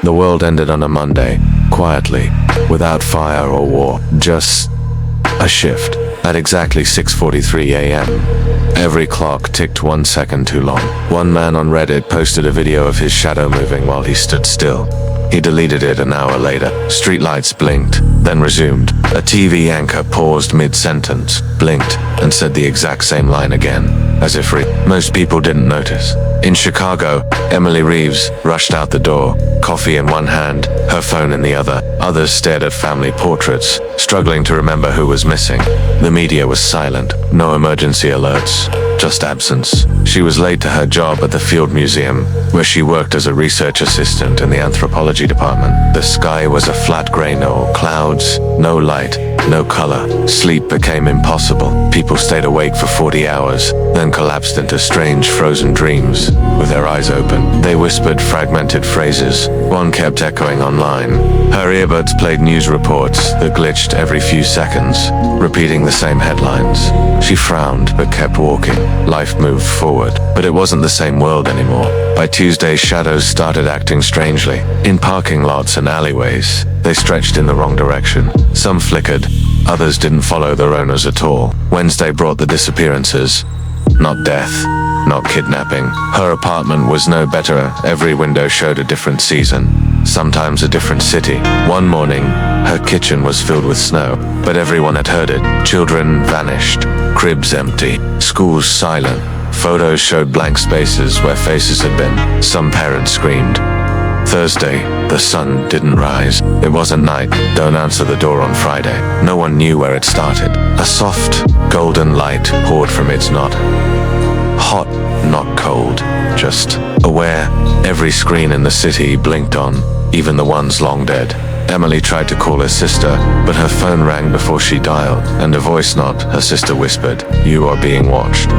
The world ended on a Monday, quietly, without fire or war, just a shift. At exactly 6:43 a.m., every clock ticked 1 second too long. One man on Reddit posted a video of his shadow moving while he stood still. He deleted it an hour later. Streetlights blinked, then resumed. A TV anchor paused mid-sentence, blinked, and said the exact same line again, as if most people didn't notice. In Chicago, Emily Reeves rushed out the door, coffee in one hand, her phone in the other. Others stared at family portraits, struggling to remember who was missing. The media was silent, no emergency alerts, just absence. She was late to her job at the Field Museum, where she worked as a research assistant in the anthropology department. The sky was a flat gray, no clouds, no light, no color. Sleep became impossible. People stayed awake for 40 hours, then collapsed into strange frozen dreams, with their eyes open. They whispered fragmented phrases. One kept echoing online. Her earbuds played news reports that glitched every few seconds, repeating the same headlines. She frowned but kept walking. Life moved forward, but it wasn't the same world anymore. By Tuesday, shadows started acting strangely. In parking lots and alleyways, they stretched in the wrong direction. Some flickered, others didn't follow their owners at all. Wednesday brought the disappearances. Not death, not kidnapping. Her apartment was no better. Every window showed a different season, sometimes a different city. One morning, her kitchen was filled with snow, but everyone had heard it. Children vanished, cribs empty, schools silent. Photos showed blank spaces where faces had been. Some parents screamed. Thursday, the sun didn't rise. It wasn't night. Don't answer the door on Friday. No one knew where it started. A soft, golden light poured from its knot. Hot, not cold, just aware. Every screen in the city blinked on, even the ones long dead. Emily tried to call her sister, but her phone rang before she dialed, and a voice note, her sister whispered, "You are being watched."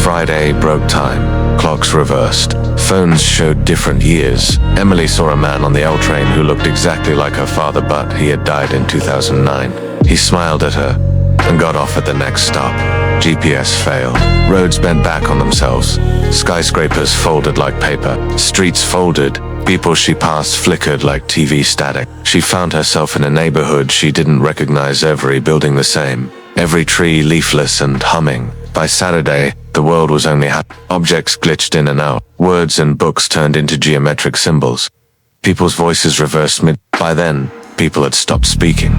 Friday broke time. Clocks reversed. Phones showed different years. Emily saw a man on the L train who looked exactly like her father, but he had died in 2009. He smiled at her and got off at the next stop. GPS failed. Roads bent back on themselves. Skyscrapers folded like paper. Streets folded. People she passed flickered like TV static. She found herself in a neighborhood she didn't recognize, every building the same, every tree leafless and humming. By Saturday, the world was only objects glitched in and out. Words and books turned into geometric symbols. People's voices reversed mid. By then, people had stopped speaking.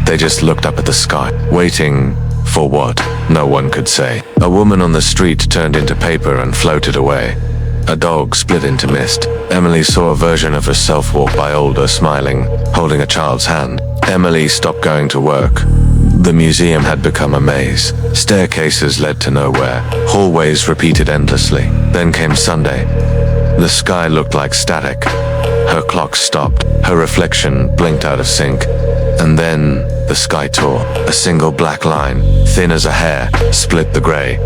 They just looked up at the sky, waiting for what? No one could say. A woman on the street turned into paper and floated away. A dog split into mist. Emily saw a version of herself walk by, older, smiling, holding a child's hand. Emily stopped going to work. The museum had become a maze. Staircases led to nowhere. Hallways repeated endlessly. Then came Sunday. The sky looked like static. Her clock stopped. Her reflection blinked out of sync. And then the sky tore. A single black line, thin as a hair, split the gray.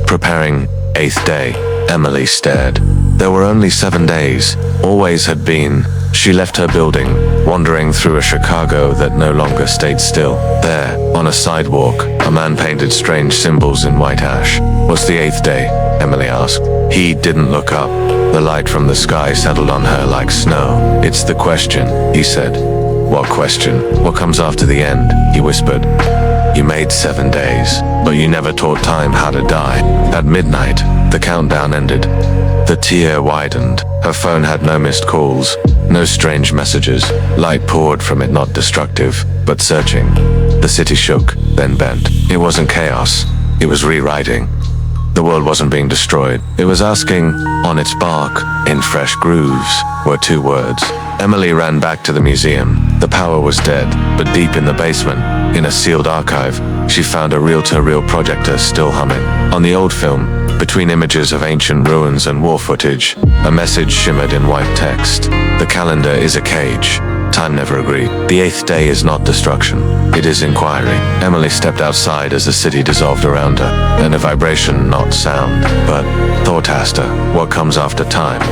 Preparing 8th day, Emily stared. There were only 7 days, always had been. She left her building, wandering through a Chicago that no longer stayed still. There, on a sidewalk, a man painted strange symbols in white ash. "What's the 8th day?" Emily asked. He didn't look up. The light from the sky settled on her like snow. "It's the question," he said. "What question? What comes after the end?" he whispered. "You made 7 days, but you never taught time how to die." At midnight, the countdown ended. The tear widened. Her phone had no missed calls, no strange messages. Light poured from it, not destructive, but searching. The city shook, then bent. It wasn't chaos, it was rewriting. The world wasn't being destroyed. It was asking, on its bark, in fresh grooves, were 2 words. Emily ran back to the museum. The power was dead, but deep in the basement, in a sealed archive, she found a reel-to-reel projector still humming. On the old film, between images of ancient ruins and war footage, a message shimmered in white text. "The calendar is a cage. Time never agreed. The 8th day is not destruction. It is inquiry." Emily stepped outside as the city dissolved around her. Then a vibration, not sound, but thought asked her, what comes after time?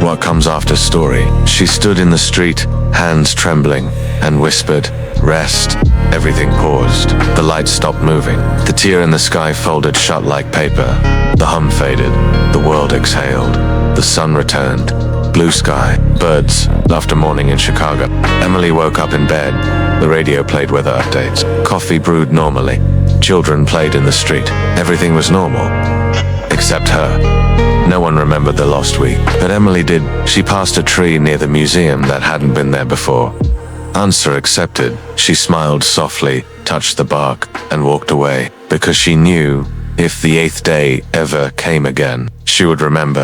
What comes after story? She stood in the street, hands trembling, and whispered, "Rest." Everything paused. The light stopped moving. The tear in the sky folded shut like paper. The hum faded. The world exhaled. The sun returned. Blue sky, birds, after morning in Chicago. Emily woke up in bed. The radio played weather updates. Coffee brewed normally. Children played in the street. Everything was normal. Except her. No one remembered the lost week, but Emily did. She passed a tree near the museum that hadn't been there before. Answer accepted. She smiled softly, touched the bark, and walked away, because she knew if the 8th day ever came again, she would remember.